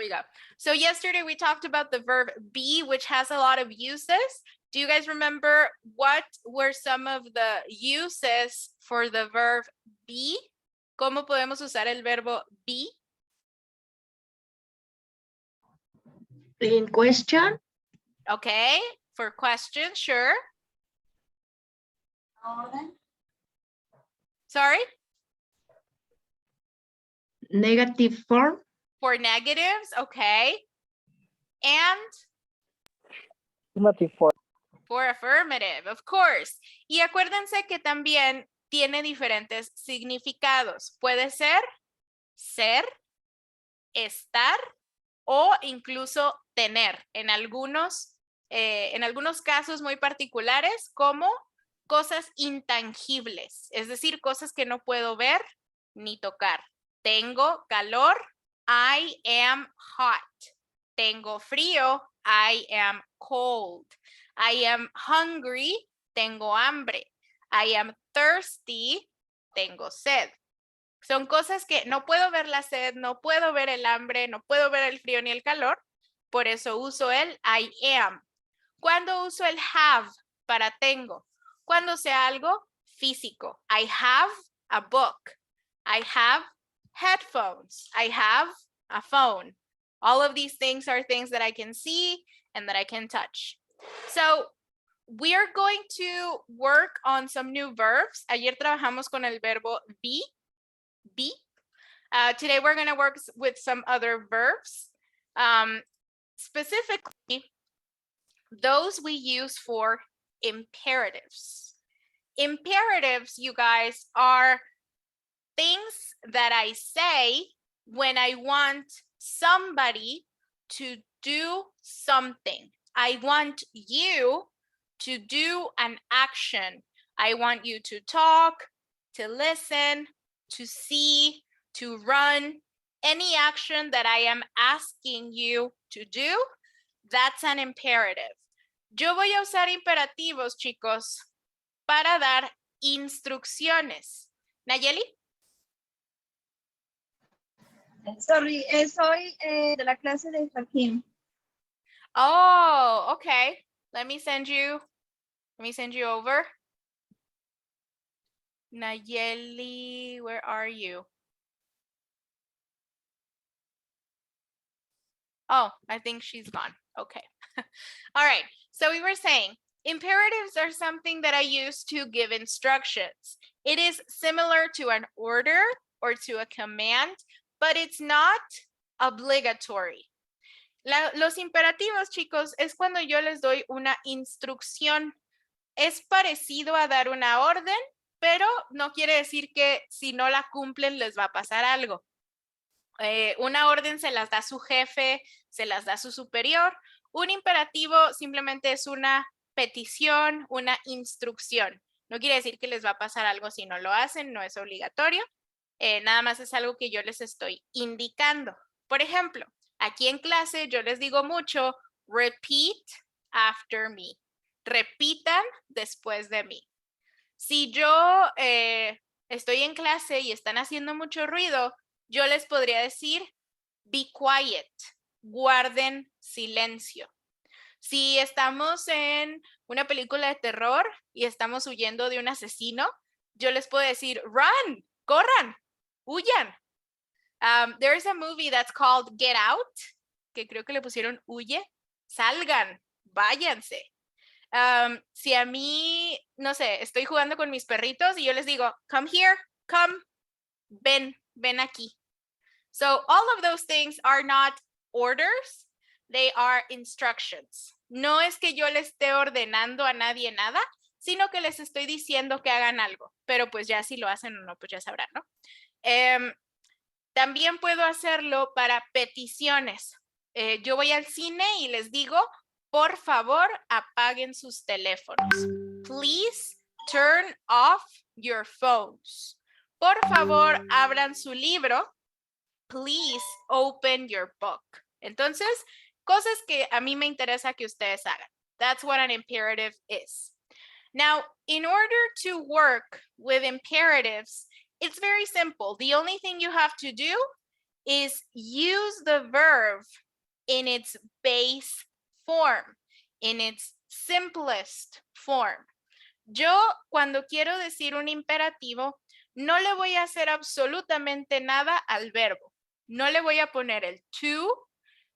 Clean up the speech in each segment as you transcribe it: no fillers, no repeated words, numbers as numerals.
we go. So yesterday we talked about the verb be, which has a lot of uses. Do you guys remember what were some of the uses for the verb be? ¿Cómo podemos usar el verbo be? In question. Okay, for question, sure. Sorry? Negative form. For negatives, okay. And? Affirmative form. For affirmative, of course. Y acuérdense que también tiene diferentes significados. Puede ser, estar o incluso tener en algunos casos muy particulares como cosas intangibles, es decir, cosas que no puedo ver ni tocar. Tengo calor, I am hot. Tengo frío, I am cold. I am hungry, tengo hambre. I am thirsty, tengo sed. Son cosas que no puedo ver la sed, no puedo ver el hambre, no puedo ver el frío ni el calor. Por eso uso el I am. ¿Cuándo uso el have para tengo? Cuando sea algo físico. I have a book. I have headphones. I have a phone. All of these things are things that I can see and that I can touch. So we are going to work on some new verbs. Ayer trabajamos con el verbo be. Today we're going to work with some other verbs. Specifically, those we use for imperatives. Imperatives, you guys, are things that I say when I want somebody to do something. I want you to do an action. I want you to talk, to listen, to see, to run. Any action that I am asking you to do, that's an imperative. Yo voy a usar imperativos, chicos, para dar instrucciones. Nayeli? Sorry, soy de la clase de Joaquín. Oh, okay. Let me send you over. Nayeli, where are you? Oh, I think she's gone. Okay. All right. So we were saying imperatives are something that I use to give instructions. It is similar to an order or to a command, but it's not obligatory. Los imperativos, chicos, es cuando yo les doy una instrucción. Es parecido a dar una orden, pero no quiere decir que si no la cumplen les va a pasar algo. Una orden se las da su jefe, se las da su superior. Un imperativo simplemente es una petición, una instrucción. No quiere decir que les va a pasar algo si no lo hacen, no es obligatorio. Nada más es algo que yo les estoy indicando. Por ejemplo, aquí en clase yo les digo mucho, repeat after me. Repitan después de mí. Si yo estoy en clase y están haciendo mucho ruido, yo les podría decir, be quiet, guarden silencio. Si estamos en una película de terror y estamos huyendo de un asesino, yo les puedo decir, run, corran, huyan. There's a movie that's called Get Out, que creo que le pusieron huye, salgan, váyanse. Si a mí, no sé, estoy jugando con mis perritos y yo les digo, come here, come, ven aquí. So all of those things are not orders, they are instructions. No es que yo les esté ordenando a nadie nada, sino que les estoy diciendo que hagan algo. Pero pues ya si lo hacen o no, pues ya sabrán, ¿no? También puedo hacerlo para peticiones. Yo voy al cine y les digo, por favor, apaguen sus teléfonos. Please turn off your phones. Por favor, abran su libro. Please open your book. Entonces, cosas que a mí me interesa que ustedes hagan. That's what an imperative is. Now, in order to work with imperatives, it's very simple. The only thing you have to do is use the verb in its base form, in its simplest form. Yo, cuando quiero decir un imperativo, no le voy a hacer absolutamente nada al verbo. No le voy a poner el to,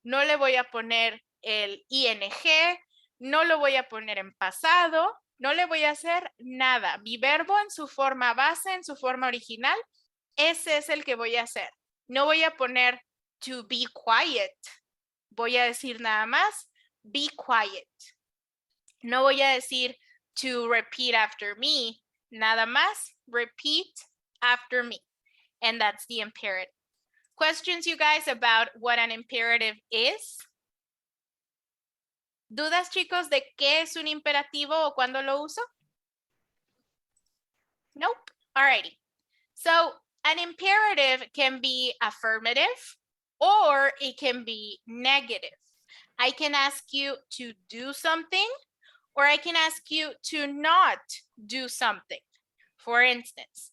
no le voy a poner el ing, no lo voy a poner en pasado, no le voy a hacer nada. Mi verbo en su forma base, en su forma original, ese es el que voy a hacer. No voy a poner to be quiet. Voy a decir nada más, be quiet. No voy a decir to repeat after me. Nada más, repeat after me. And that's the imperative. Questions, you guys, about what an imperative is? ¿Dudas, chicos, de qué es un imperativo o cuándo lo uso? Nope. Alrighty. So an imperative can be affirmative or it can be negative. I can ask you to do something or I can ask you to not do something. For instance,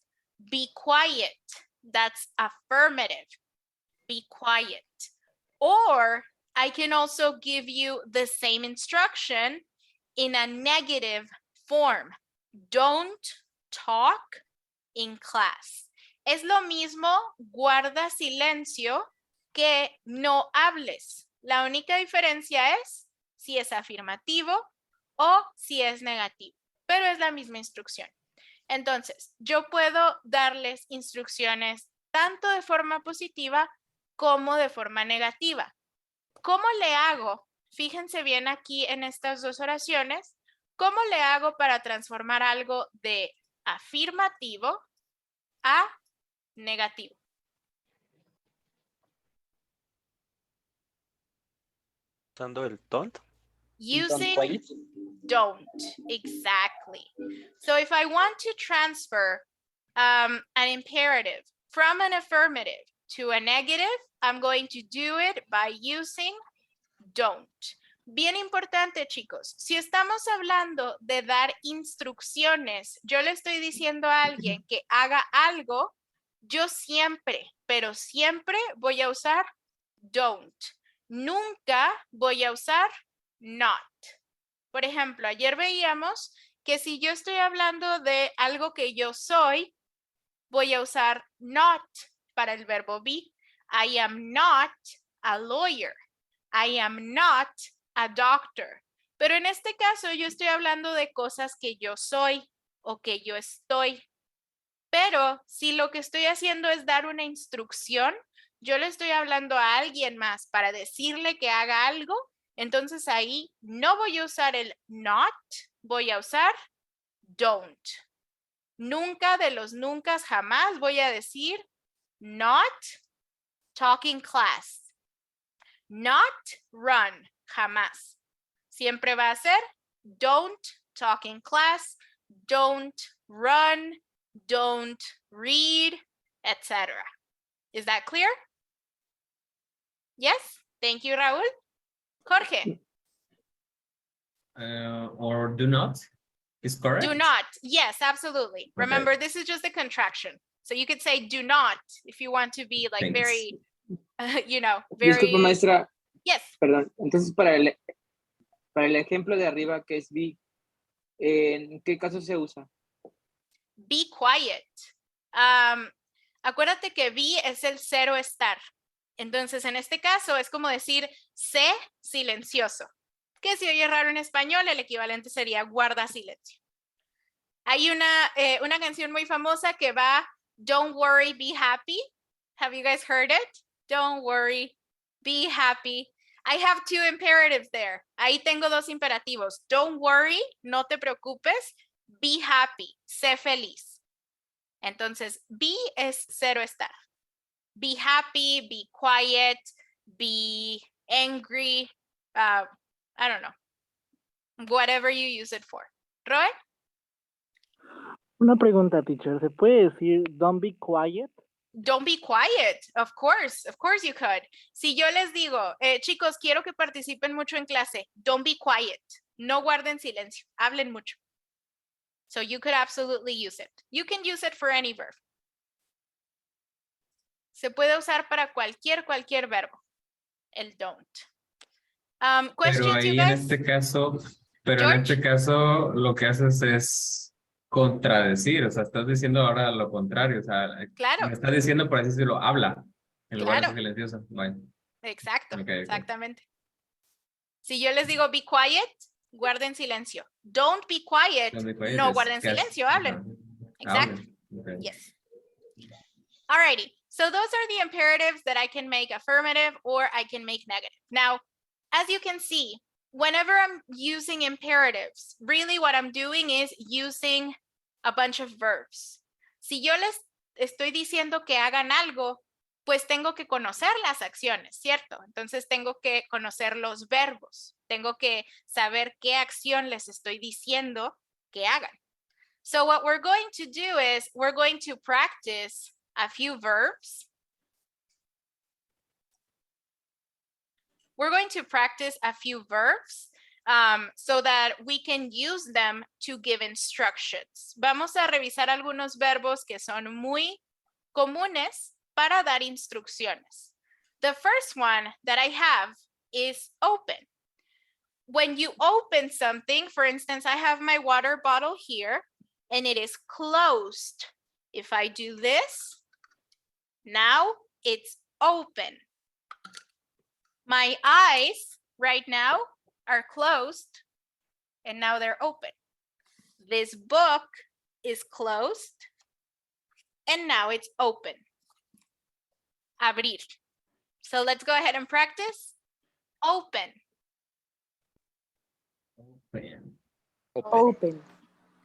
be quiet. That's affirmative. Be quiet. Or I can also give you the same instruction in a negative form. Don't talk in class. Es lo mismo, guarda silencio, que no hables. La única diferencia es si es afirmativo o si es negativo, pero es la misma instrucción. Entonces, yo puedo darles instrucciones tanto de forma positiva como de forma negativa. ¿Cómo le hago? Fíjense bien aquí en estas dos oraciones. ¿Cómo le hago para transformar algo de afirmativo a negativo? Usando el don't. Using don't. Exactly. So if I want to transfer an imperative from an affirmative to a negative, I'm going to do it by using don't. Bien importante, chicos. Si estamos hablando de dar instrucciones, yo le estoy diciendo a alguien que haga algo, yo siempre, pero siempre voy a usar don't. Nunca voy a usar not. Por ejemplo, ayer veíamos que si yo estoy hablando de algo que yo soy, voy a usar not para el verbo be. I am not a lawyer. I am not a doctor. Pero en este caso yo estoy hablando de cosas que yo soy o que yo estoy. Pero si lo que estoy haciendo es dar una instrucción, yo le estoy hablando a alguien más para decirle que haga algo, entonces ahí no voy a usar el not, voy a usar don't. Nunca de los nunca jamás voy a decir not talk in class. Not run, jamás. Siempre va a ser don't talk in class, don't run, don't read, etc. Is that clear? Yes? Thank you, Raúl. Jorge. Or do not is correct. Do not. Yes, absolutely. Okay. Remember, this is just a contraction. So you could say do not if you want to be like Thanks. very, very. Disculpa, maestra. Yes. Perdón. Entonces, para el ejemplo de arriba, que es be, ¿en qué caso se usa? Be quiet. Acuérdate que be es el cero estar. Entonces, en este caso es como decir sé silencioso. Que si oye raro en español, el equivalente sería guarda silencio. Hay una canción muy famosa que va Don't worry, be happy. Have you guys heard it? Don't worry, be happy. I have two imperatives there. Ahí tengo dos imperativos. Don't worry, no te preocupes. Be happy, sé feliz. Entonces, be es cero estar. Be happy, be quiet, be angry. I don't know. Whatever you use it for. Roy? Una pregunta, teacher. ¿Se puede decir don't be quiet? Don't be quiet. Of course you could. Si yo les digo, chicos, quiero que participen mucho en clase. Don't be quiet. No guarden silencio. Hablen mucho. So you could absolutely use it. You can use it for any verb. Se puede usar para cualquier verbo. El don't. Pero Questions, ahí you en guys? este caso, en George? este caso lo que haces es contradecir, o sea, estás diciendo ahora lo contrario, o sea, Claro, me estás diciendo, por así decirlo, habla, en lugar de claro. ser silencioso. Vale. Exacto, Ok. exactamente. Si yo les digo be quiet, guarden silencio. Don't be quiet, Don't be quiet no es guarden que silencio, ajá, hablen. Exacto. hablen. Ok. Yes. Alrighty, so those are the imperatives that I can make affirmative or I can make negative. Now, as you can see, whenever I'm using imperatives, really what I'm doing is using a bunch of verbs. Si yo les estoy diciendo que hagan algo, pues tengo que conocer las acciones, ¿cierto? Entonces tengo que conocer los verbos, tengo que saber qué acción les estoy diciendo que hagan. So what we're going to do is we're going to practice a few verbs. We're going to practice a few verbs so that we can use them to give instructions. Vamos a revisar algunos verbos que son muy comunes para dar instrucciones. The first one that I have is open. When you open something, for instance, I have my water bottle here and it is closed. If I do this, now it's open. My eyes right now are closed and now they're open. This book is closed and now it's open. Abrir. So let's go ahead and practice. Open. Bien. Open.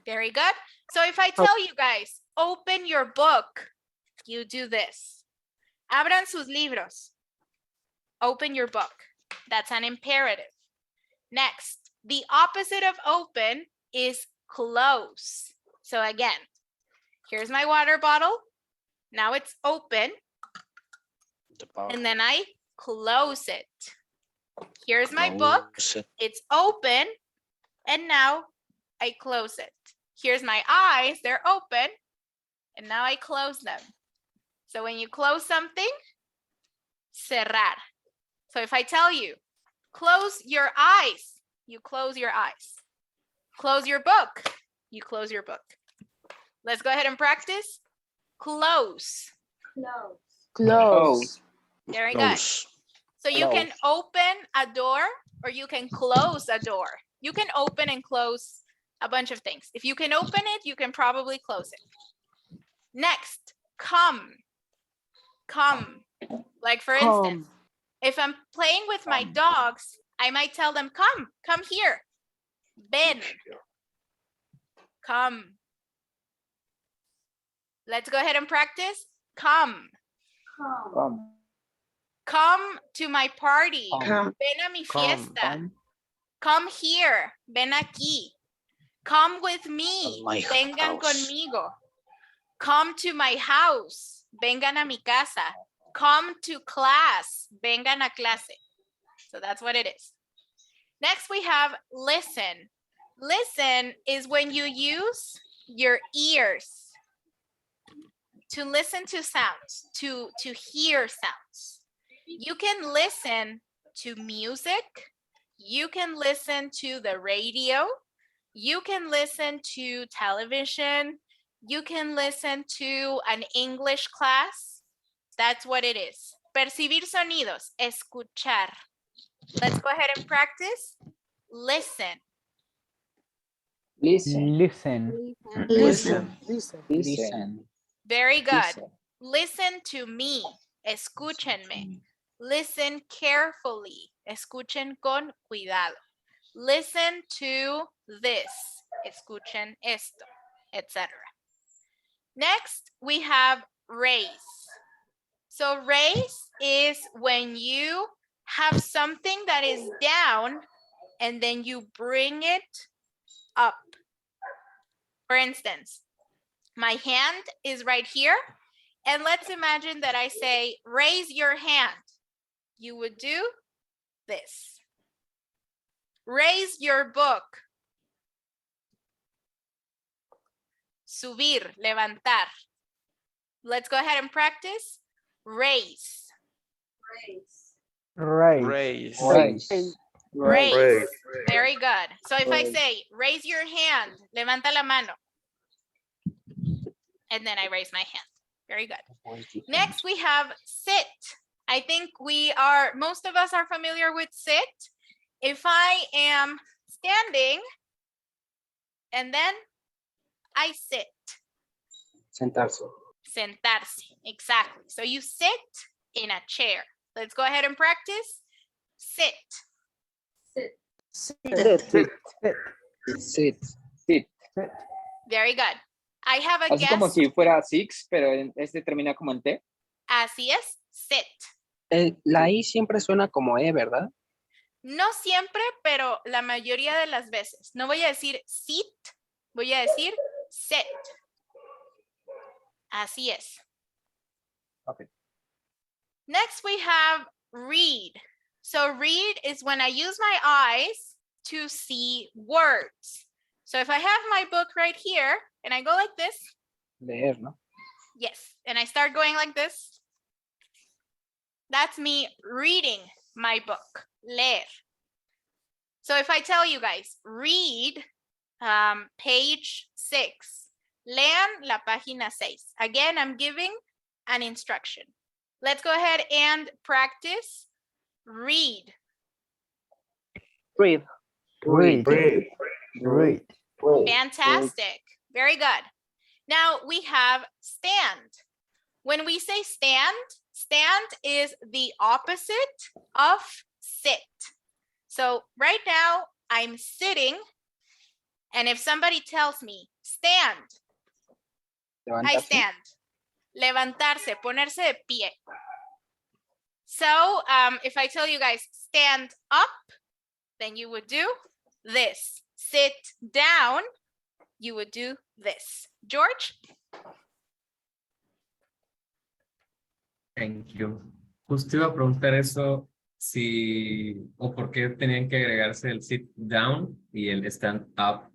Very good. So if I tell you guys, open your book, you do this. Abran sus libros. Open your book. That's an imperative. Next, the opposite of open is close. So again, here's my water bottle. Now it's open. And then I close it. Here's my book. It's open. And now I close it. Here's my eyes. They're open. And now I close them. So when you close something, cerrar. So if I tell you, close your eyes, you close your eyes. Close your book, you close your book. Let's go ahead and practice. Close. Close. Very good. So you can open a door or you can close a door. You can open and close a bunch of things. If you can open it, you can probably close it. Next, come. Come. Like for instance, if I'm playing with my dogs, I might tell them, come here. Ven. Come. Let's go ahead and practice. Come. Come to my party. Come. Ven a mi fiesta. Come here. Ven aquí. Come with me. Vengan conmigo. Come to my house. Vengan a mi casa. Come to class. Vengan a clase. So that's what it is. Next, we have listen. Listen is when you use your ears to listen to sounds, to hear sounds. You can listen to music. You can listen to the radio. You can listen to television. You can listen to an English class. That's what it is. Percibir sonidos, escuchar. Let's go ahead and practice. Listen. Listen. Listen. Listen. Listen. Very good. Listen. Listen to me. Escúchenme. Listen carefully. Escuchen con cuidado. Listen to this. Escuchen esto, etc. Next, we have raise. So raise is when you have something that is down and then you bring it up. For instance, my hand is right here. And let's imagine that I say, raise your hand. You would do this. Raise your book. Subir, levantar. Let's go ahead and practice. Raise. Right. Raise. Raise. Very good. So if I say, raise your hand, levanta la mano. And then I raise my hand. Very good. Next, we have sit. I think most of us are familiar with sit. If I am standing and then I sit. Sentarse. Sentarse, exactly. So you sit in a chair. Let's go ahead and practice. Sit. Sit. Very good. I have a Así guest. como si fuera six, pero este termina como en T. Así es, sit. La I siempre suena como E, ¿verdad? No siempre, pero la mayoría de las veces. No voy a decir sit, voy a decir sit. Así es. Okay. Next we have read. So read is when I use my eyes to see words. So if I have my book right here and I go like this. Leer, ¿no? Yes, and I start going like this. That's me reading my book, leer. So if I tell you guys, read page 6, lean la página 6. Again, I'm giving an instruction. Let's go ahead and practice read. Read. Fantastic. Very good. Now we have stand. When we say stand, stand is the opposite of sit. So right now I'm sitting, and if somebody tells me stand, I Levantarse. stand. Levantarse, ponerse de pie. So if I tell you guys stand up, then you would do this. Sit down, you would do this. George? Thank you. Justo iba a preguntar eso, o por qué tenían que agregarse el sit down y el stand up.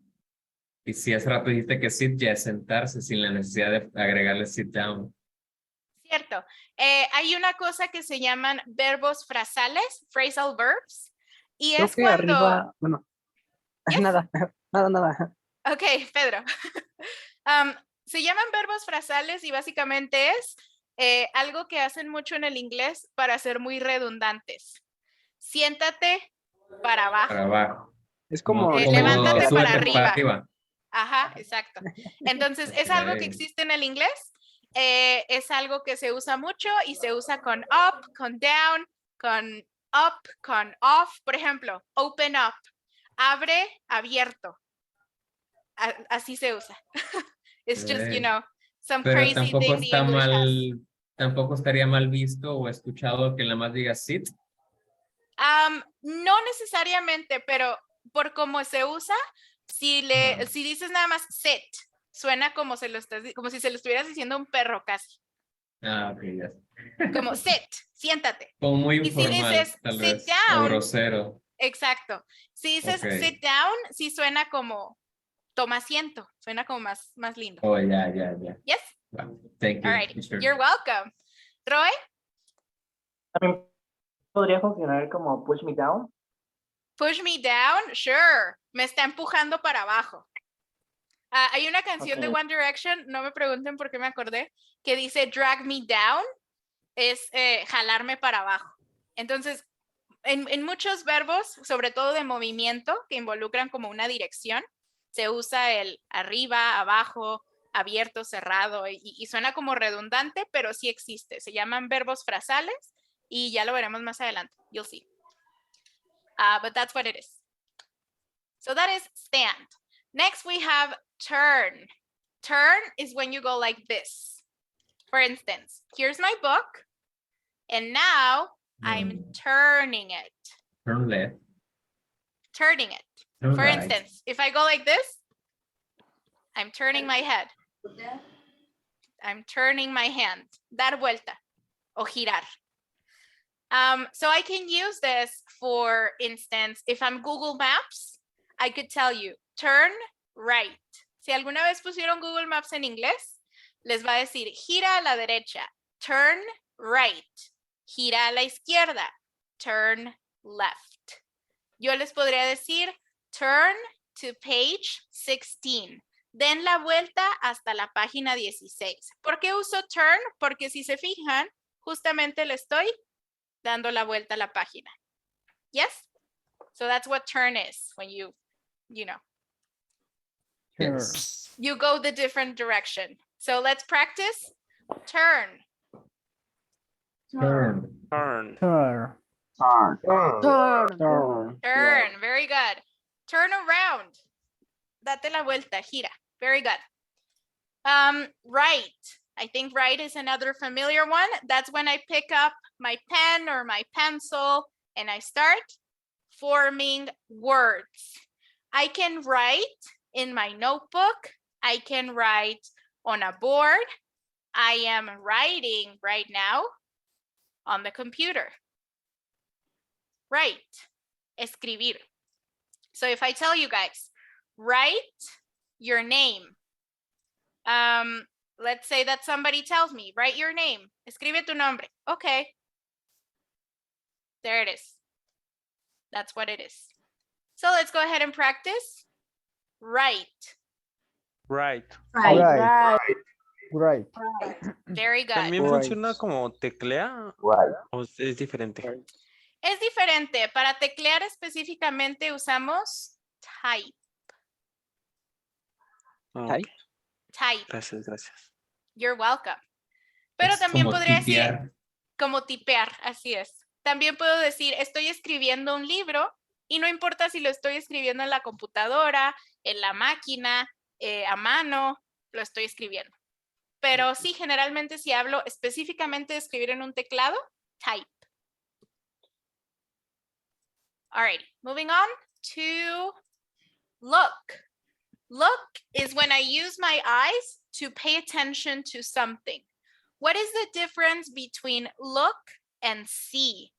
Y si hace rato dijiste que sit ya es sentarse sin la necesidad de agregarle sit down. Cierto. Hay una cosa que se llaman verbos frasales, phrasal verbs. Y Creo es que cuando... arriba, bueno, Yes. nada. Ok, Pedro. Se llaman verbos frasales y básicamente es algo que hacen mucho en el inglés para ser muy redundantes. Siéntate para abajo. Para abajo. Es como... levántate súbete para arriba. Ajá, exacto. Entonces, es algo que Ok. existe en el inglés. Es algo que se usa mucho y se usa con up, con down, con up, con off. Por ejemplo, open up. Abre, abierto. Así se usa. It's just, you know, some Pero crazy tampoco thing the está English has. tampoco estaría mal visto o escuchado que nada más diga sit. No necesariamente, pero por cómo se usa, si dices nada más sit, suena como como si se lo estuvieras diciendo a un perro casi. Ah, ok, ya. Como sit, siéntate. Como muy Y si informal, dices tal sit vez. down, O grosero. exacto. Si dices Ok. sit down, sí suena como toma asiento, suena como más lindo. Oh, ya. Yes? Wow. Thank you. All right. Mister. You're welcome. Roy? También podría funcionar como push me down. Push me down, sure. Me está empujando para abajo. Hay una canción de Ok. One Direction, no me pregunten por qué me acordé, que dice drag me down, es jalarme para abajo. Entonces, en muchos verbos, sobre todo de movimiento, que involucran como una dirección, se usa el arriba, abajo, abierto, cerrado, y suena como redundante, pero sí existe. Se llaman verbos frasales y ya lo veremos más adelante. You'll see. But that's what it is. So that is stand. Next, we have turn. Turn is when you go like this. For instance, here's my book, and now I'm turning it. Turn left. Turning it. Turn For right. instance, if I go like this, I'm turning my head. I'm turning my hand. Dar vuelta o girar. So I can use this, for instance, if I'm Google Maps, I could tell you, turn right. Si alguna vez pusieron Google Maps en inglés, les va a decir, gira a la derecha, turn right. Gira a la izquierda. Turn left. Yo les podría decir, turn to page 16. Den la vuelta hasta la página 16. ¿Por qué uso turn? Porque si se fijan, justamente le estoy dando la vuelta a la página. Yes? So that's what turn is when you know, Yes. you go the different direction. So let's practice. Turn. Turn. Turn. Turn. Turn. Turn. Very good. Turn around. Date la vuelta, gira. Very good. Right. I think right is another familiar one. That's when I pick up my pen or my pencil and I start forming words. I can write in my notebook. I can write on a board. I am writing right now on the computer. Write. Escribir. So if I tell you guys, write your name. Let's say that somebody tells me, write your name. Escribe tu nombre. Okay. There it is. That's what it is. So let's go ahead and practice. Write. Right. Right. Right. Very good. ¿También Right. funciona como teclea Right. o es diferente? Es diferente. Para teclear específicamente usamos type. Ah, Type. ok. Type. Gracias, gracias. You're welcome. Pero Es también como podría decir tipear. como tipear, así es. También puedo decir, estoy escribiendo un libro y no importa si lo estoy escribiendo en la computadora, en la máquina, a mano, lo estoy escribiendo. Pero sí, generalmente si hablo específicamente de escribir en un teclado, type. All right, moving on to look. Look is when I use my eyes to pay attention to something. What is the difference between look and see?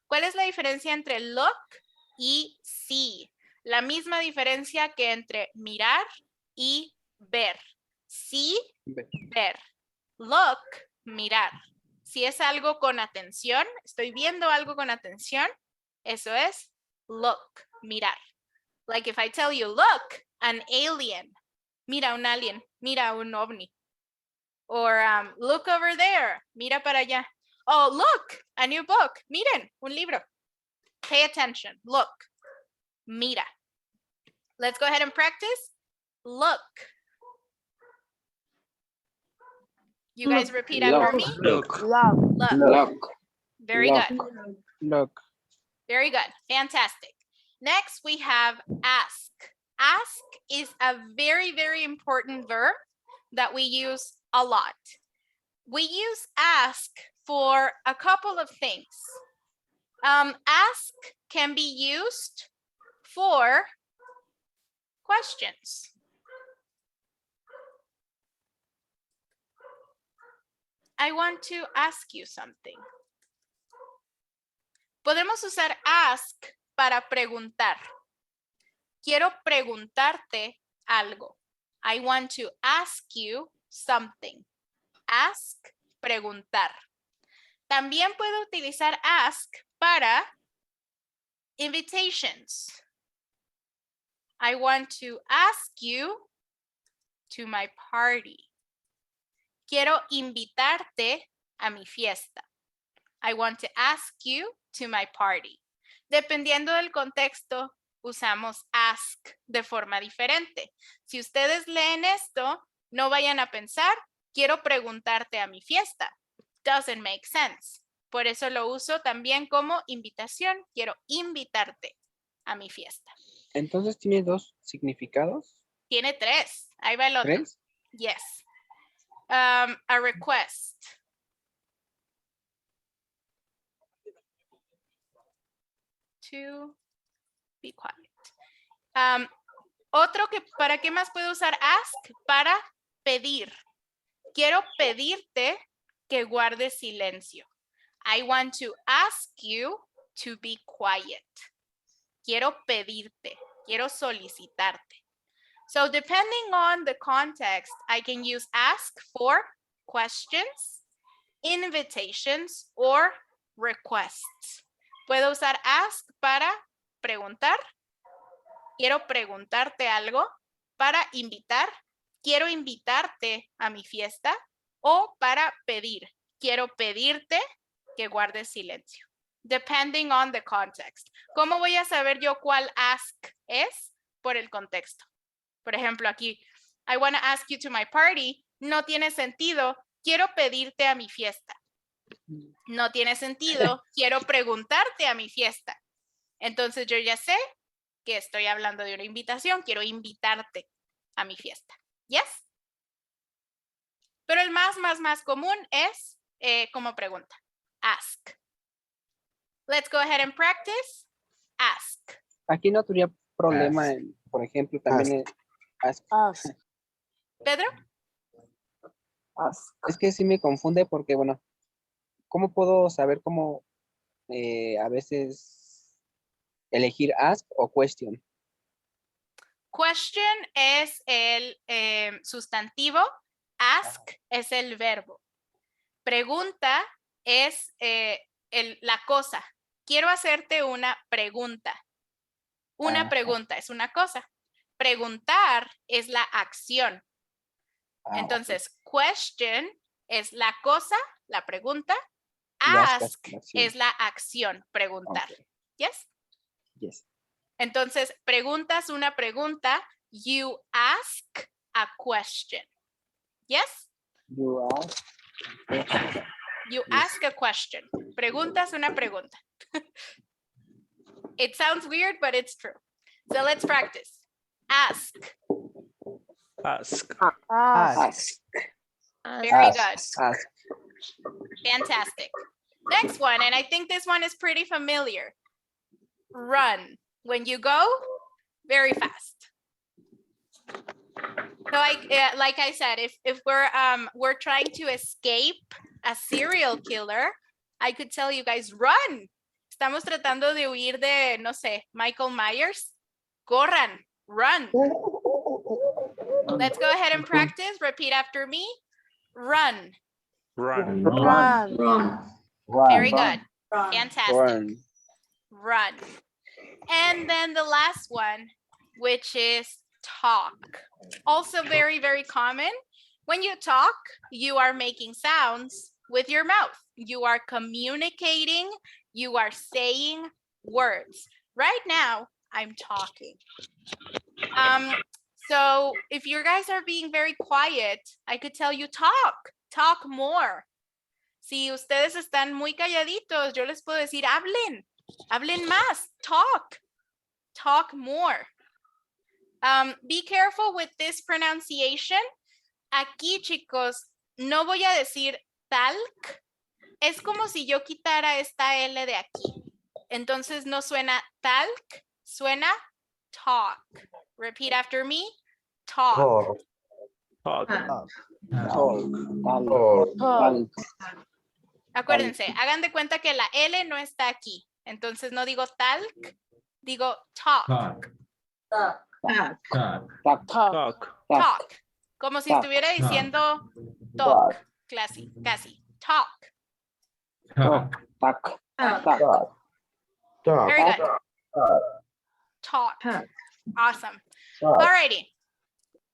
¿Cuál es la diferencia entre look y see? La misma diferencia que entre mirar y ver. See, ver. Look, mirar. Si es algo con atención, estoy viendo algo con atención, eso es look, mirar. Like if I tell you, look, an alien. Mira un alien, mira un ovni. Or look over there, mira para allá. Oh, look, a new book. Miren, un libro. Pay attention. Look, mira. Let's go ahead and practice. Look. You guys repeat after me. Look. Love. Look. Look. Very Look. good. Look. Very good. Fantastic. Next, we have ask. Ask is a very, very important verb that we use a lot. We use ask for a couple of things. Ask can be used for questions. I want to ask you something. Podemos usar ask para preguntar. Quiero preguntarte algo. I want to ask you something. Ask, preguntar. También puedo utilizar ask para invitations. I want to ask you to my party. Quiero invitarte a mi fiesta. I want to ask you to my party. Dependiendo del contexto, usamos ask de forma diferente. Si ustedes leen esto, no vayan a pensar, quiero preguntarte a mi fiesta. Doesn't make sense. Por eso lo uso también como invitación. Quiero invitarte a mi fiesta. Entonces tiene dos significados. Tiene tres. Ahí va el otro. ¿Tres? Yes. A request. To be quiet. Otro que, ¿para qué más puedo usar ask? Para pedir. Quiero pedirte que guardes silencio. I want to ask you to be quiet. Quiero pedirte, quiero solicitarte. So depending on the context, I can use ask for questions. invitations or requests. Puedo usar ask para preguntar. Quiero preguntarte algo. Para invitar. Quiero invitarte a mi fiesta. O para pedir. Quiero pedirte que guardes silencio. Depending on the context. ¿Cómo voy a saber yo cuál ask es? Por el contexto. Por ejemplo, aquí, I want to ask you to my party. No tiene sentido. Quiero pedirte a mi fiesta. No tiene sentido. Quiero preguntarte a mi fiesta. Entonces yo ya sé que estoy hablando de una invitación. Quiero invitarte a mi fiesta. ¿Yes? Pero el más común es como pregunta. Ask. Let's go ahead and practice. Ask. Aquí no tendría problema, en, por ejemplo, también Ask. Pedro? Ask. es que sí me confunde porque, bueno, ¿cómo puedo saber cómo a veces elegir ask o question? Question es el sustantivo. Ask es el verbo. Pregunta es la cosa. Quiero hacerte una pregunta. Una pregunta es una cosa. Preguntar es la acción. Entonces, question es la cosa, la pregunta. Y ask Ask es la acción. es la acción, preguntar. Ok. ¿Yes? Yes. Entonces, preguntas una pregunta. You ask a question. ¿Yes? You ask. You Yes. ask a question. Preguntas una pregunta. It sounds weird, but it's true. So let's practice. Ask. Ask. Ask. Very Ask. good. Ask. Fantastic. Next one, and I think this one is pretty familiar. Run. When you go, very fast. So like I said, if we're trying to escape a serial killer, I could tell you guys, run. Estamos tratando de huir de, no sé, Michael Myers. Corran, run. Let's go ahead and practice. Repeat after me. Run. Run. Run. Very good. Fantastic. Run. Run. And then the last one, which is talk. Also very, very common. When you talk, you are making sounds with your mouth. You are communicating. You are saying words. Right now, I'm talking. So if you guys are being very quiet, I could tell you talk more. Si ustedes están muy calladitos, yo les puedo decir, hablen más, talk more. Be careful with this pronunciation. Aquí, chicos, no voy a decir talc. Es como si yo quitara esta L de aquí. Entonces no suena talc, suena talk. Repeat after me. Talk. Talk. Talk. Acuérdense, hagan de cuenta que la L no está aquí. Entonces no digo talc, digo talk. Talk. Talk. Talk. Talk. Como si Talk. estuviera diciendo talk. Casi. Talk. Talk. Talk. Talk. Very good. Talk. Awesome. Alrighty.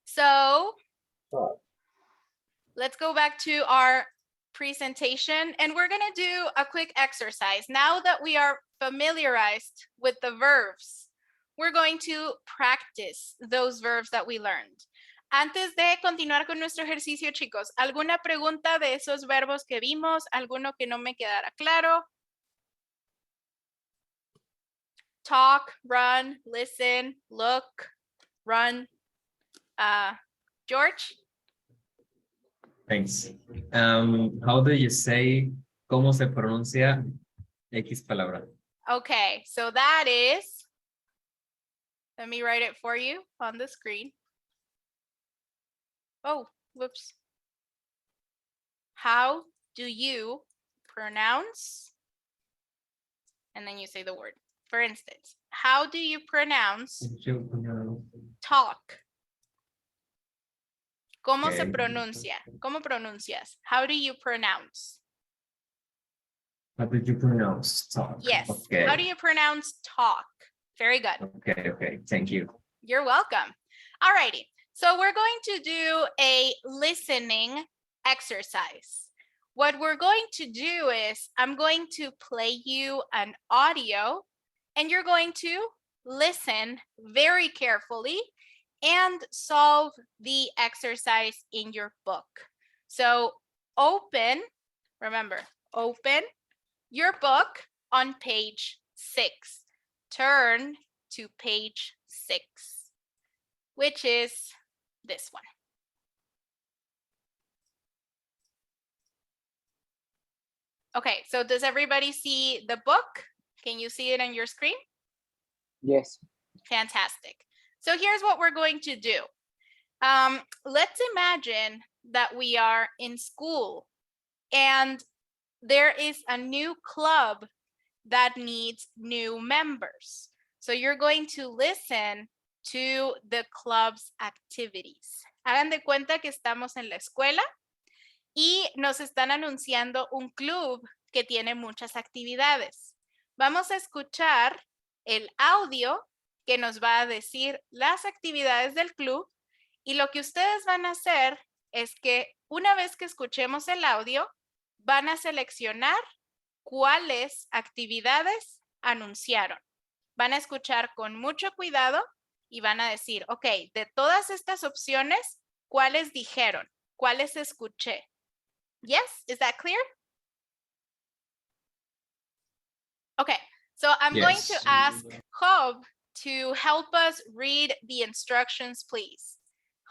So let's go back to our presentation and we're going to do a quick exercise. Now that we are familiarized with the verbs, we're going to practice those verbs that we learned. Antes de continuar con nuestro ejercicio, chicos, ¿alguna pregunta de esos verbos que vimos? ¿Alguno que no me quedara claro? Talk, run, listen, look, run. George? Thanks. How do you say, cómo se pronuncia X palabra? Okay, so that is, let me write it for you on the screen. Oh, whoops. How do you pronounce? And then you say the word. For instance, how do you pronounce talk? ¿Cómo se Okay. pronuncia? ¿Cómo pronuncias? How do you pronounce? How did you pronounce talk? Yes. Okay. How do you pronounce talk? Very good. Okay. Thank you. You're welcome. All righty. So we're going to do a listening exercise. What we're going to do is I'm going to play you an audio and you're going to listen very carefully and solve the exercise in your book. So remember, open your book on page 6. Turn to page 6, which is this one. Okay, so does everybody see the book? Can you see it on your screen? Yes. Fantastic. So here's what we're going to do. Let's imagine that we are in school and there is a new club that needs new members. So you're going to listen to the club's activities. Hagan de cuenta que estamos en la escuela y nos están anunciando un club que tiene muchas actividades. Vamos a escuchar el audio que nos va a decir las actividades del club y lo que ustedes van a hacer es que una vez que escuchemos el audio, van a seleccionar cuáles actividades anunciaron. Van a escuchar con mucho cuidado y van a decir, ok, de todas estas opciones, ¿cuáles dijeron? ¿Cuáles escuché? Yes, is that clear? Okay, so I'm going to Yes. ask Job to help us read the instructions, please.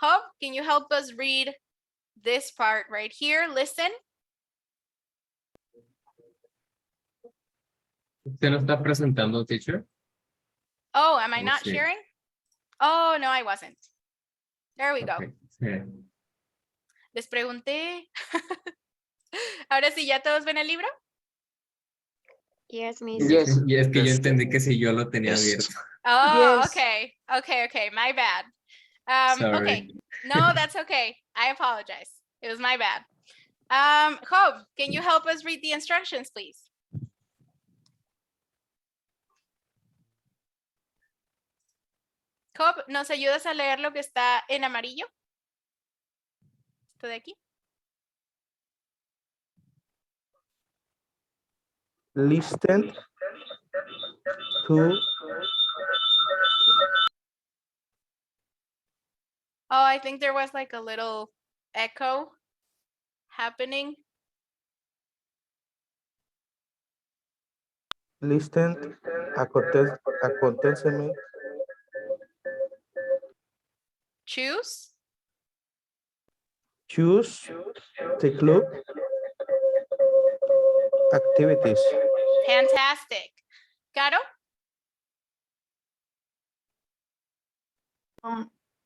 Job, can you help us read this part right here? Listen. ¿Usted no está presentando, teacher? Oh, am I We'll not see. sharing? Oh, no, I wasn't. There we go. Okay. Yeah. Les pregunté. Ahora sí, ¿ya todos ven el libro? Yes, Miss. Yes. Y es que yo entendí que si yo lo tenía abierto. Oh, Yes. okay. My bad. Okay. Sorry. No, that's okay. I apologize. It was my bad. Job, can you help us read the instructions, please? Job, ¿nos ayudas a leer lo que está en amarillo? ¿Esto de aquí? Listen to Oh, I think there was like a little echo happening. listen acontecimiento, Choose. choose the club activities. Fantastic. Caro?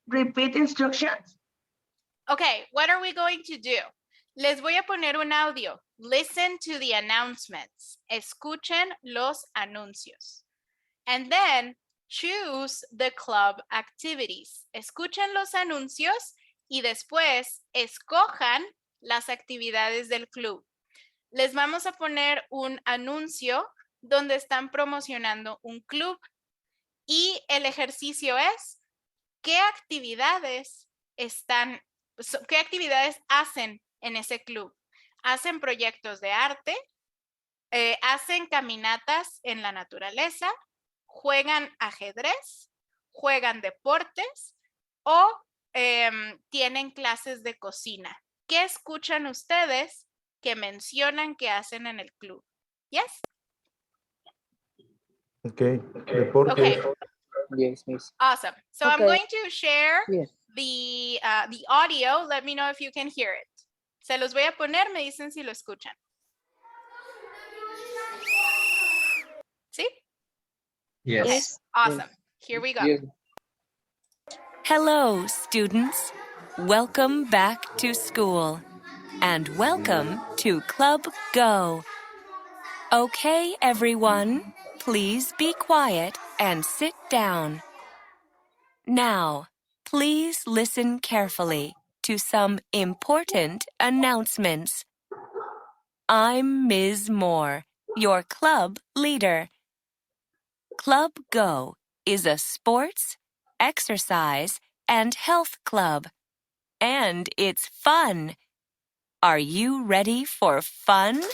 Repeat instructions. Okay, what are we going to do? Les voy a poner un audio. Listen to the announcements. Escuchen los anuncios. And then choose the club activities. Escuchen los anuncios y después escojan las actividades del club. Les vamos a poner un anuncio donde están promocionando un club y el ejercicio es ¿qué actividades hacen en ese club? Hacen proyectos de arte, hacen caminatas en la naturaleza, juegan ajedrez, juegan deportes o tienen clases de cocina. ¿Qué escuchan ustedes que mencionan que hacen en el club? Yes? Okay. Deportes. Okay. Yes, Miss. Awesome. So I'm Okay. going to share Yes. the audio. Let me know if you can hear it. Se los voy a poner, me dicen si lo escuchan. ¿Sí? Yes. Yes. Awesome. Here we go. Yes. Hello, students. Welcome back to school. And welcome to Club Go. Okay, everyone, please be quiet and sit down. Now, please listen carefully to some important announcements. I'm Ms. Moore, your club leader. Club Go is a sports, exercise, and health club. And it's fun. Are you ready for fun?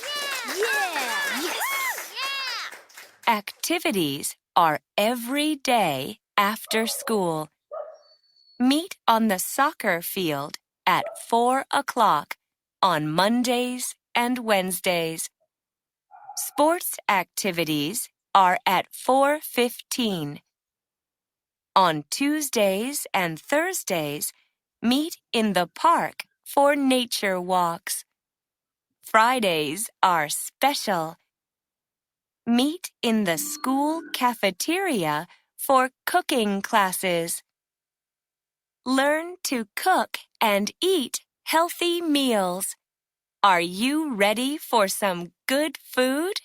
Activities are every day after school. Meet on the soccer field at 4 o'clock on Mondays and Wednesdays. Sports activities are at 4:15. On Tuesdays and Thursdays, meet in the park for nature walks. Fridays are special. Meet in the school cafeteria for cooking classes. Learn to cook and eat healthy meals. Are you ready for some good food?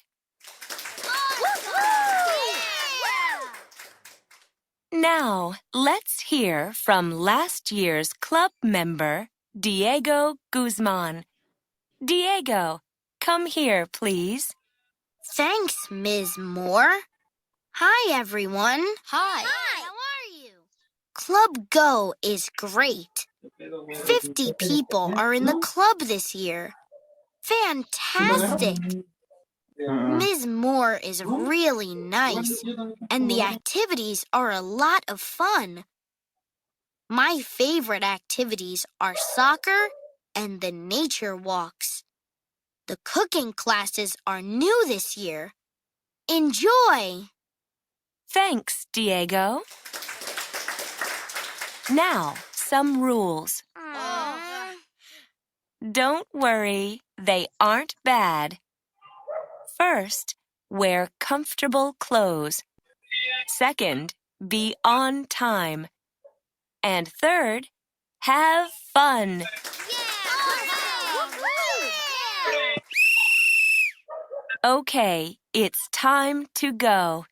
Now, let's hear from last year's club member, Diego Guzman. Diego, come here, please. Thanks, Ms. Moore. Hi, everyone. Hi. How are you? Club Go is great. 50 people are in the club this year. Fantastic. Ms. Moore is really nice, and the activities are a lot of fun. My favorite activities are soccer and the nature walks. The cooking classes are new this year. Enjoy! Thanks, Diego. Now, some rules. Don't worry, they aren't bad. First, wear comfortable clothes. Second, be on time. And third, have fun. Okay, it's time to go.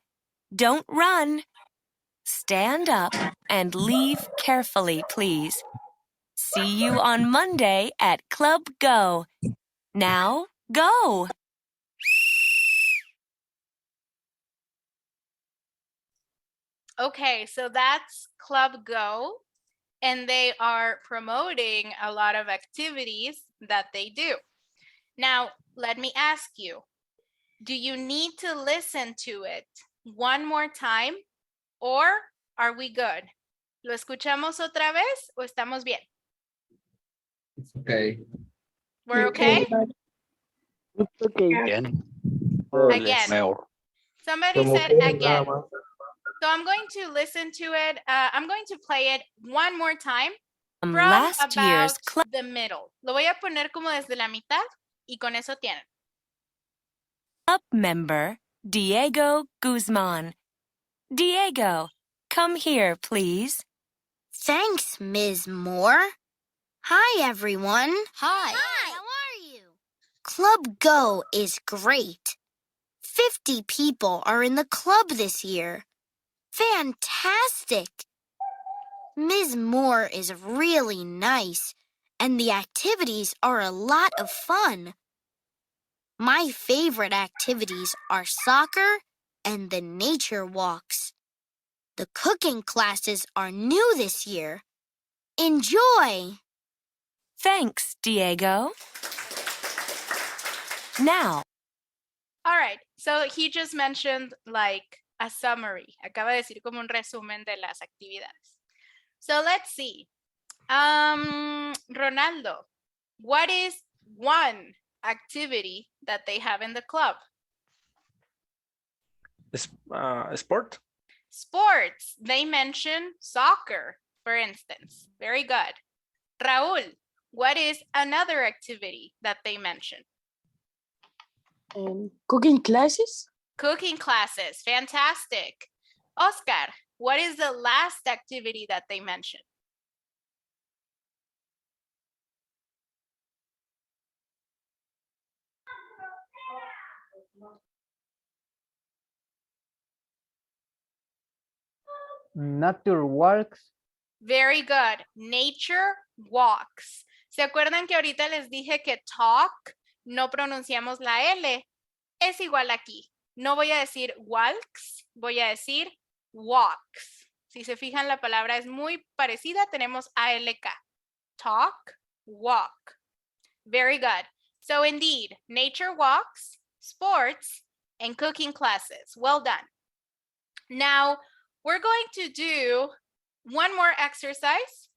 Don't run. Stand up and leave carefully, please. See you on Monday at Club Go. Now, go! Okay, so that's Club Go, and they are promoting a lot of activities that they do. Now, let me ask you, do you need to listen to it one more time or are we good? ¿Lo escuchamos otra vez o estamos bien? It's okay. We're okay? Okay. Again. Somebody Como said que nada again. más. So I'm going to listen to it. I'm going to play it one more time from Last year's about club. the middle. Lo voy a poner como desde la mitad y con eso tienen. Club member, Diego Guzman. Diego, come here, please. Thanks, Ms. Moore. Hi, everyone. Hi. How are you? Club Go is great. 50 people are in the club this year. Fantastic. Ms. Moore is really nice, and the activities are a lot of fun. My favorite activities are soccer and the nature walks. The cooking classes are new this year. Enjoy! Thanks, Diego. Now, All right, so he just mentioned like a summary. Acaba de decir como un resumen de las actividades. So let's see. Ronaldo, what is one activity that they have in the club? Sport. Sports. They mention soccer, for instance. Very good. Raul, what is another activity that they mention? Cooking classes. Cooking classes. Fantastic. Oscar, what is the last activity that they mentioned? Nature walks. Very good. Nature walks. ¿Se acuerdan que ahorita les dije que talk no pronunciamos la L? es igual aquí. No voy a decir walks, voy a decir walks. Si se fijan, la palabra es muy parecida. Tenemos ALK. Talk, walk. Very good. So indeed, nature walks, sports, and cooking classes. Well done. Now, we're going to do one more exercise.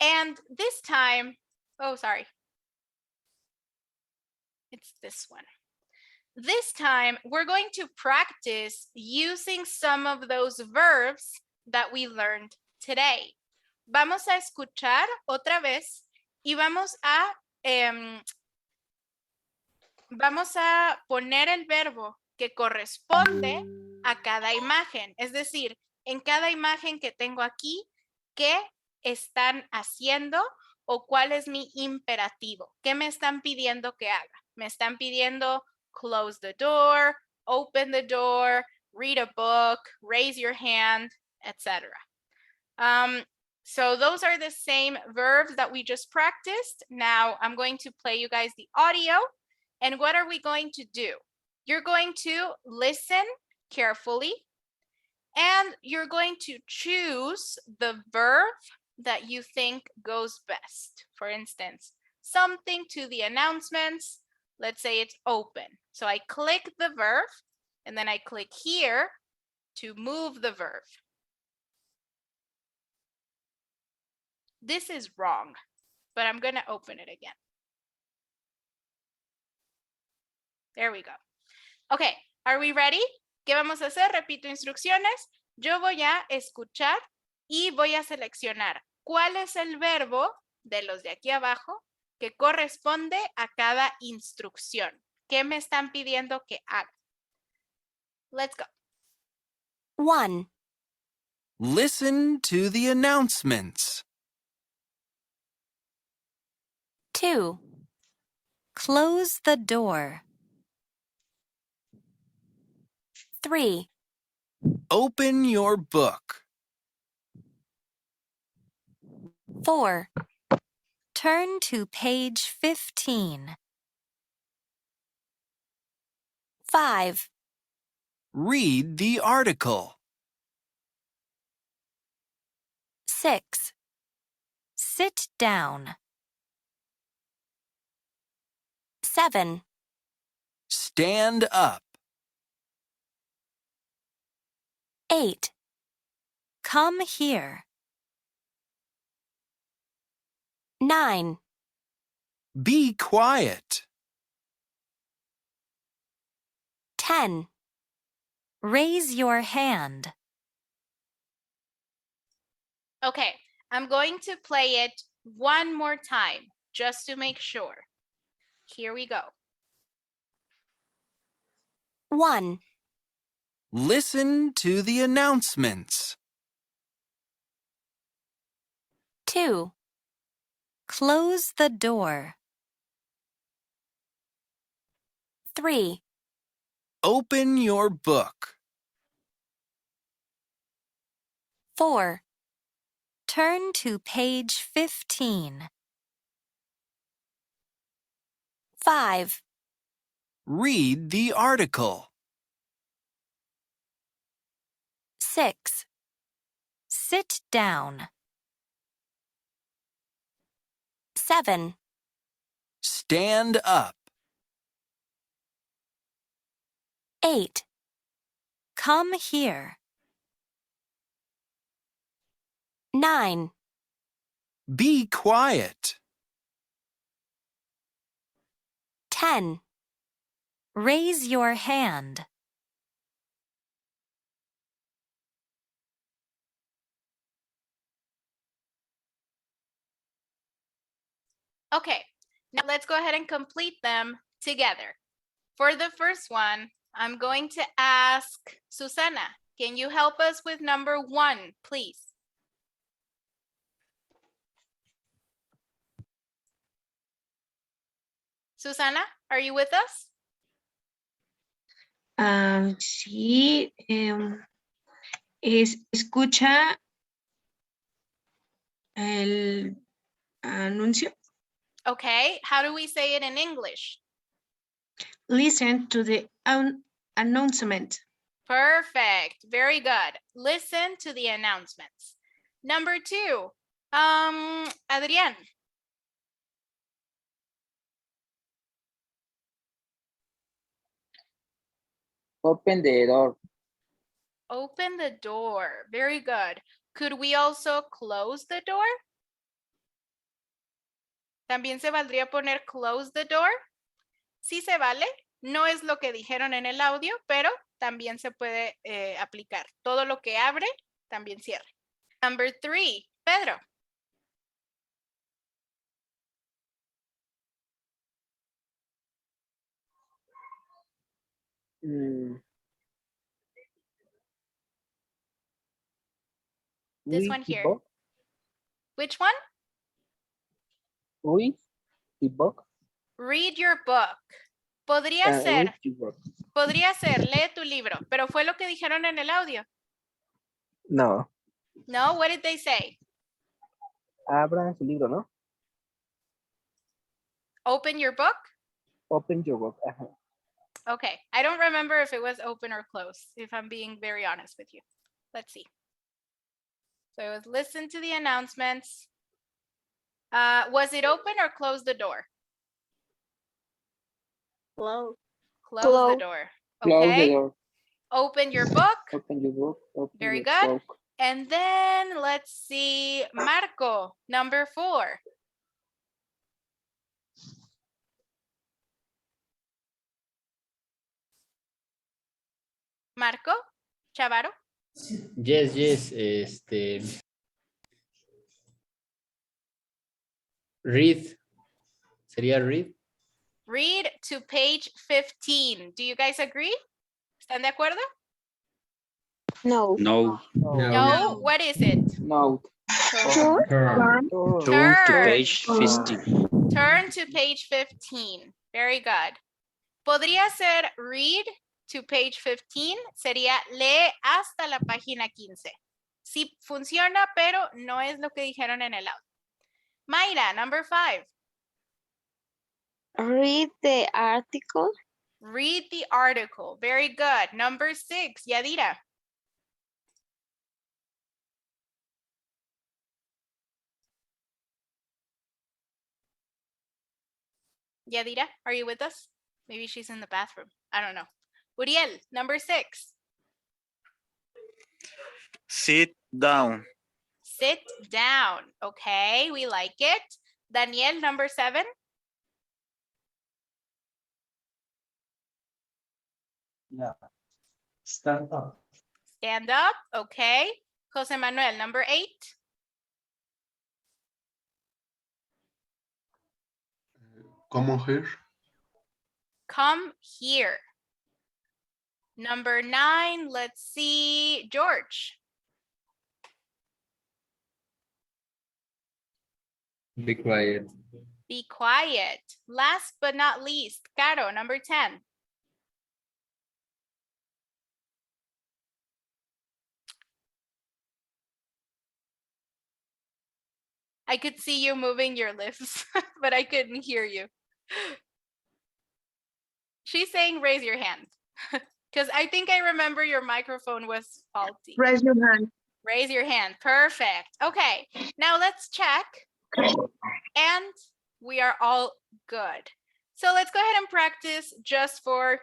And this time, oh, sorry. It's this one. This time, we're going to practice using some of those verbs that we learned today. Vamos a escuchar otra vez y vamos a poner el verbo que corresponde a cada imagen. Es decir, en cada imagen que tengo aquí, ¿qué están haciendo o cuál es mi imperativo? ¿Qué me están pidiendo que haga? Me están pidiendo close the door, open the door, read a book, raise your hand, etc. So those are the same verbs that we just practiced. Now I'm going to play you guys the audio. And what are we going to do? You're going to listen carefully and you're going to choose the verb that you think goes best. For instance, something to the announcements. Let's say it's open. So I click the verb and then I click here to move the verb. This is wrong, but I'm going to open it again. There we go. Okay, are we ready? ¿Qué vamos a hacer? Repito instrucciones. Yo voy a escuchar y voy a seleccionar cuál es el verbo de los de aquí abajo que corresponde a cada instrucción. ¿Qué me están pidiendo que haga? Let's go. 1. Listen to the announcements. 2. Close the door. 3. Open your book. 4. Turn to page 15. 5. Read the article. 6. Sit down. 7. Stand up. 8. Come here. 9. Be quiet. 10. Raise your hand. Okay, I'm going to play it one more time just to make sure. Here we go. 1. Listen to the announcements. 2. Close the door. 3. Open your book. 4. Turn to page 15. 5. Read the article. 6. Sit down. 7. Stand up. 8. Come here. 9. Be quiet. 10. Raise your hand. Okay, now let's go ahead and complete them together. For the first one, I'm going to ask Susana, can you help us with number 1, please? Susana, are you with us? Sí, escucha el anuncio. Okay, how do we say it in English? Listen to the announcement. Perfect. Very good. Listen to the announcements. Number 2, Adrián. Open the door. Open the door. Very good. Could we also close the door? También se valdría poner close the door. Sí se vale. No es lo que dijeron en el audio, pero también se puede aplicar. Todo lo que abre, también cierra. Number 3, Pedro. This one here. Which one? Read the book. Read your book. Podría ser, lee tu libro, pero fue lo que dijeron en el audio. No. No, what did they say? Abra su libro, ¿no? Open your book? Open your book. Ajá. Okay, I don't remember if it was open or close, if I'm being very honest with you. Let's see. So it was listen to the announcements. Was it open or close the door? Close. Close the door. Close the Okay. door. Open your book. Open your book. Open Very your good. book. And then let's see, Marco, number 4. Marco, Chavaro. Yes, read. ¿Sería read? Read to page 15. Do you guys agree? ¿Están de acuerdo? No. No. No. What is it? No. Turn. Turn to Turn. page 15. Turn to page 15. Very good. Podría ser read to page 15. Sería lee hasta la página 15. Sí funciona, pero no es lo que dijeron en el audio. Mayra, number 5. Read the article. Read the article. Very good. Number 6, Yadira. Yadira, are you with us? Maybe she's in the bathroom. I don't know. Uriel, number 6. Sit down. Sit down. Okay, we like it. Daniel, number 7. Yeah. Stand up. Stand up. Okay. Jose Manuel, number 8. Come here. Come here. Number 9, let's see, George. Be quiet. Be quiet. Last but not least, Caro, number 10. I could see you moving your lips, but I couldn't hear you. She's saying raise your hand. Because I think I remember your microphone was faulty. Raise your hand. Raise your hand. Perfect. Okay, now let's check. And we are all good. So let's go ahead and practice just for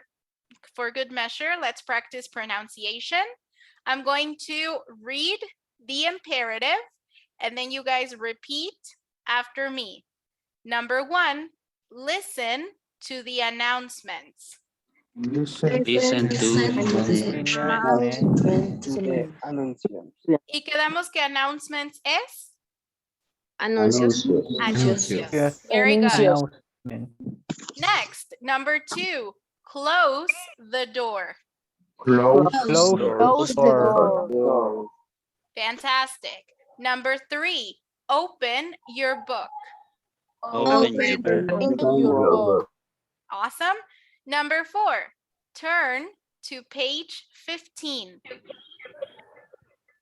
good measure. Let's practice pronunciation. I'm going to read the imperative and then you guys repeat after me. Number 1, listen to the announcements. Listen. Listen to Y quedamos que announcements es Anuncios. anuncios. Yes. Very good. Announcement. Next, number 2, close the door. Close. Close the door. Fantastic. Number 3, open your book. open your book. Awesome. Number 4, turn to page 15.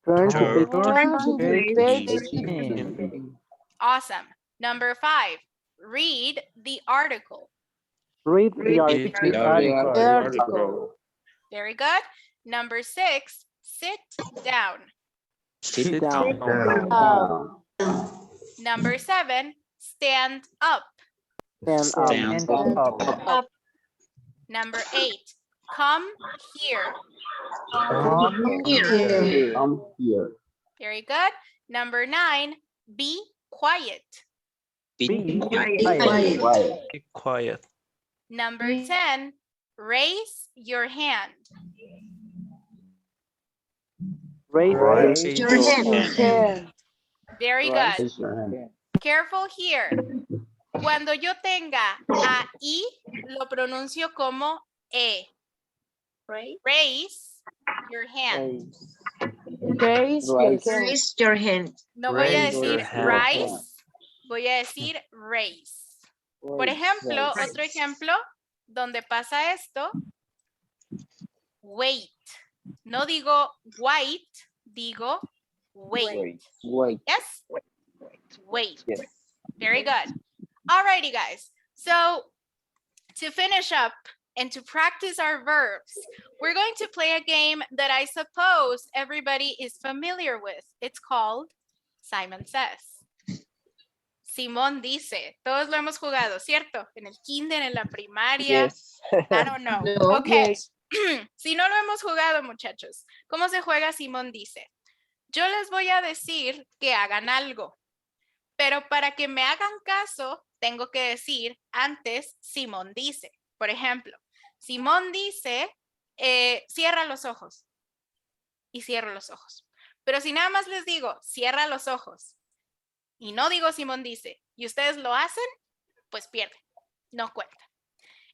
Turn to page 15. Awesome. Number 5, read the article. Read Read the article. Very good. Number 6, sit down. Sit down. Number 7, stand up. Stand up. Number 8, come here. Very good. Number 9, be quiet. Be quiet. Number 10, raise your hand. Raise your hand. Very good. Careful here. Cuando yo tenga a I, lo pronuncio como E. Raise your hand. Raise your hand. No voy a Raise decir your hand. rise, voy a decir raise. Por ejemplo, otro ejemplo donde pasa esto, wait. No digo white, digo wait. Yes? Wait. Yes. Very good. Alrighty, guys. So to finish up and to practice our verbs, we're going to play a game that I suppose everybody is familiar with. It's called Simon Says. Simón dice. Todos lo hemos jugado, ¿cierto? En el kinder, en la primaria. Yes. I don't know. Okay. Si no lo hemos jugado, muchachos, ¿cómo se juega Simón dice? Yo les voy a decir que hagan algo, pero para que me hagan caso, tengo que decir antes Simón dice. Por ejemplo, Simón dice, cierra los ojos. Y cierro los ojos. Pero si nada más les digo, cierra los ojos, y no digo Simón dice, y ustedes lo hacen, pues pierden. No cuenta.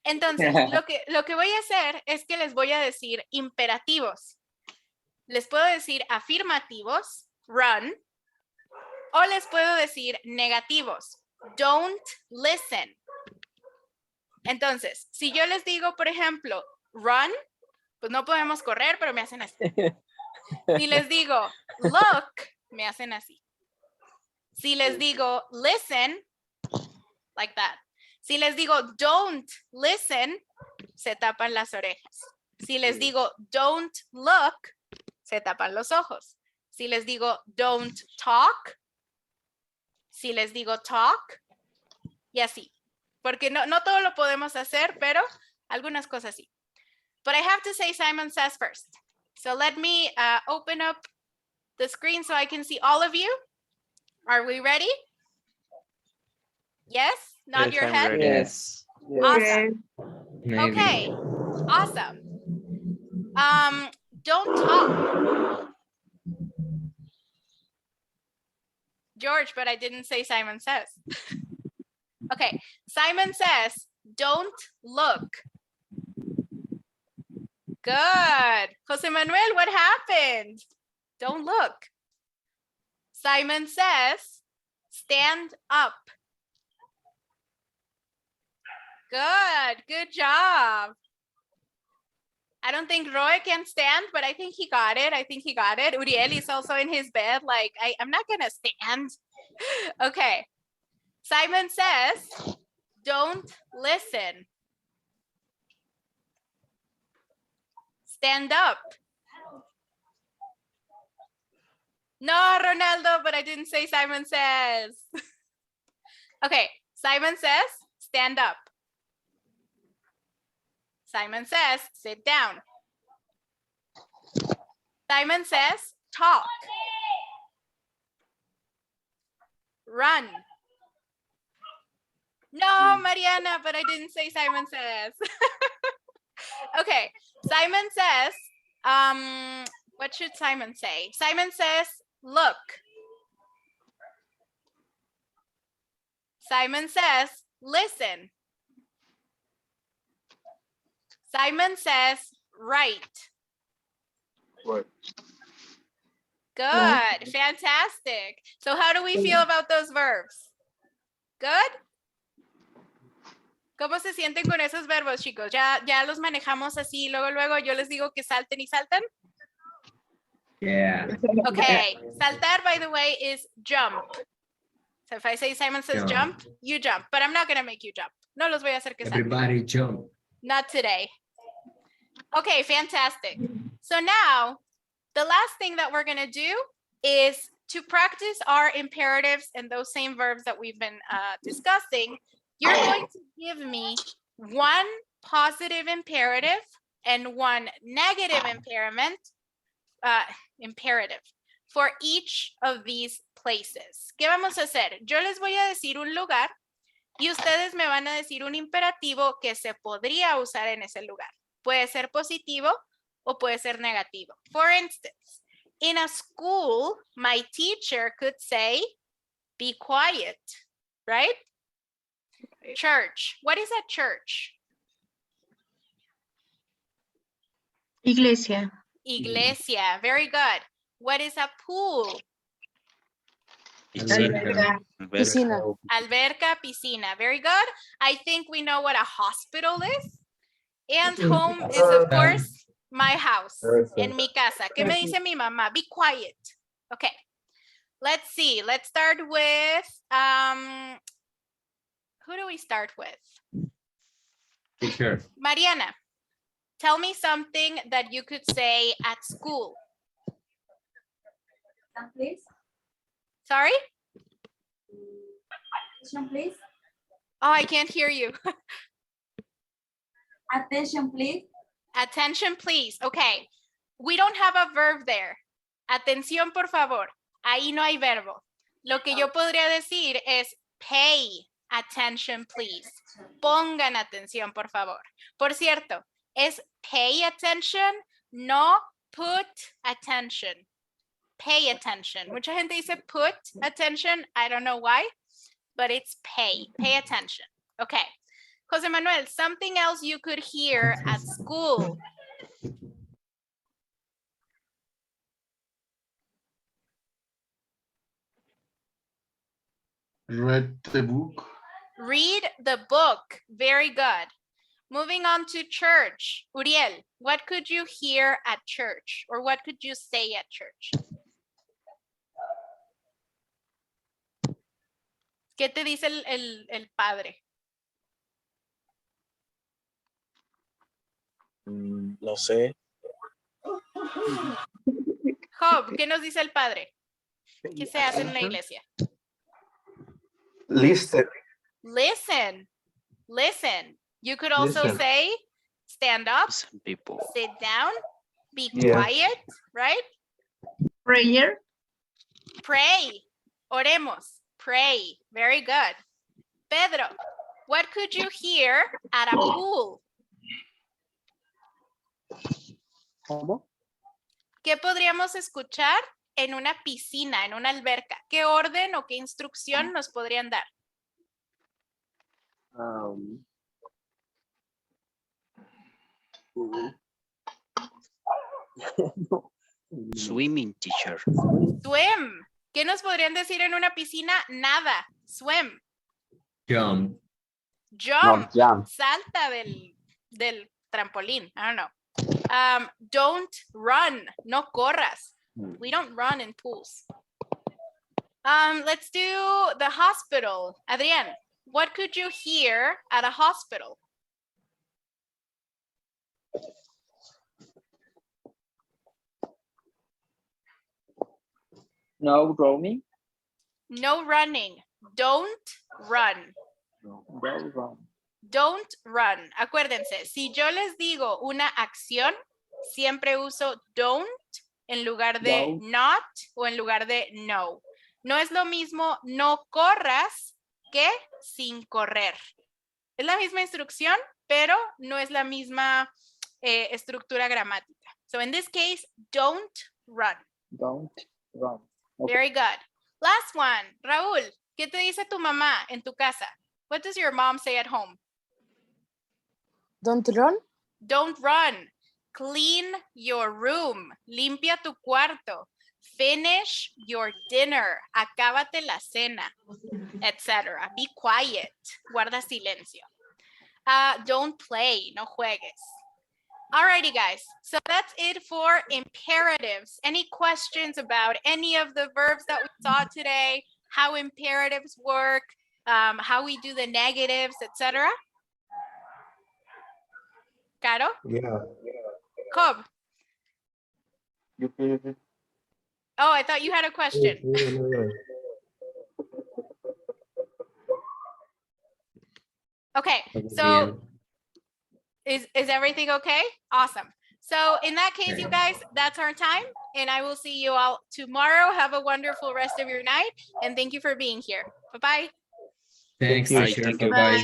Entonces, lo que voy a hacer es que les voy a decir imperativos. Les puedo decir afirmativos, run, o les puedo decir negativos, don't listen. Entonces, si yo les digo, por ejemplo, run, pues no podemos correr, pero me hacen así. Si les digo look, me hacen así. Si les digo listen, like that. Si les digo don't listen, se tapan las orejas. Si les digo don't look, se tapan los ojos. Si les digo don't talk, si les digo talk, y así. Porque no todo lo podemos hacer, pero algunas cosas sí. But I have to say Simon Says first. So let me open up the screen so I can see all of you. Are we ready? Yes? Nod Yes, your I'm head? ready. Yes. Awesome. Maybe. Okay, awesome. Don't talk. George, but I didn't say Simon Says. Okay, Simon Says, don't look. Good. Jose Manuel, what happened? Don't look. Simon Says, stand up. Good job. I don't think Roy can stand, but I think he got it. Uriel is also in his bed. Like, I'm not gonna stand. Okay. Simon Says, don't listen. Stand up. No, Ronaldo, but I didn't say Simon Says. Okay, Simon Says, stand up. Simon Says, sit down. Simon Says, talk. Run. No, Mariana, but I didn't say Simon Says. Okay, Simon Says, what should Simon say? Simon says, look. Simon says, listen. Simon says, write. Good, fantastic. So how do we feel about those verbs? Good? ¿Cómo se sienten con esos verbos, chicos? ¿Ya los manejamos así, luego yo les digo que salten y saltan? Yeah. Okay, saltar, by the way, is jump. So if I say Simon says jump, you jump, but I'm not gonna make you jump. No los voy a hacer que salten. Everybody jump. Not today. Okay, fantastic. So now, the last thing that we're going to do is to practice our imperatives and those same verbs that we've been discussing. You're going to give me one positive imperative and one negative imperative for each of these places. ¿Qué vamos a hacer? Yo les voy a decir un lugar y ustedes me van a decir un imperativo que se podría usar en ese lugar. Puede ser positivo o puede ser negativo. For instance, in a school, my teacher could say, be quiet, right? Church. What is a church? Iglesia. Iglesia. Very good. What is a pool? Alberca. Piscina. Alberca, piscina. Very good. I think we know what a hospital is. And home is, of course, my house. En mi casa. ¿Qué me dice mi mamá? Be quiet. Okay. Let's see. Let's start with, who do we start with? Teacher. Mariana, tell me something that you could say at school. Please. Sorry? Attention, please. Oh, I can't hear you. Attention, please. Attention, please. Okay. We don't have a verb there. Atención, por favor. Ahí no hay verbo. Lo que yo podría decir es pay attention, please. Pongan atención, por favor. Por cierto, es pay attention, no put attention. Pay attention. Mucha gente dice put attention. I don't know why, but it's pay. Pay attention. Okay. Jose Manuel, something else you could hear at school. Read the book. Read the book. Very good. Moving on to church. Uriel, what could you hear at church? Or what could you say at church? ¿Qué te dice el padre? No sé. Job, ¿qué nos dice el padre? ¿Qué se hace en la iglesia? Listen. Listen. Listen. You could also Listen. say stand up, Some people. sit down, be Yeah. quiet, right? Prayer. Pray. Oremos. Pray. Very good. Pedro, what could you hear at a pool? ¿Cómo? ¿Qué podríamos escuchar en una piscina, en una alberca? ¿Qué orden o qué instrucción nos podrían dar? Swimming teacher. Swim. ¿Qué nos podrían decir en una piscina? Nada. Swim. Jump. Jump. Jump. Salta del trampolín. I don't know. Don't run. No corras. We don't run in pools. Let's do the hospital. Adrián, what could you hear at a hospital? No roaming. No running. Don't run. No run. Don't run. Acuérdense, si yo les digo una acción, siempre uso don't en lugar de Don't. not o en lugar de no. No es lo mismo no corras que sin correr. Es la misma instrucción, pero no es la misma estructura gramática. So in this case, don't run. Don't run. Okay. Very good. Last one. Raúl, ¿qué te dice tu mamá en tu casa? What does your mom say at home? Don't run. Don't run. Clean your room. Limpia tu cuarto. Finish your dinner. Acábate la cena, etc. Be quiet. Guarda silencio. Don't play. No juegues. Alrighty, guys. So that's it for imperatives. Any questions about any of the verbs that we saw today? How imperatives work? How we do the negatives, etc.? Caro? Yeah. Cobb? You can. Oh, I thought you had a question. Okay, so is everything okay? Awesome. So in that case, you guys, that's our time. And I will see you all tomorrow. Have a wonderful rest of your night. And thank you for being here. Bye-bye. Thanks, Bye, teacher. thank you. Bye-bye.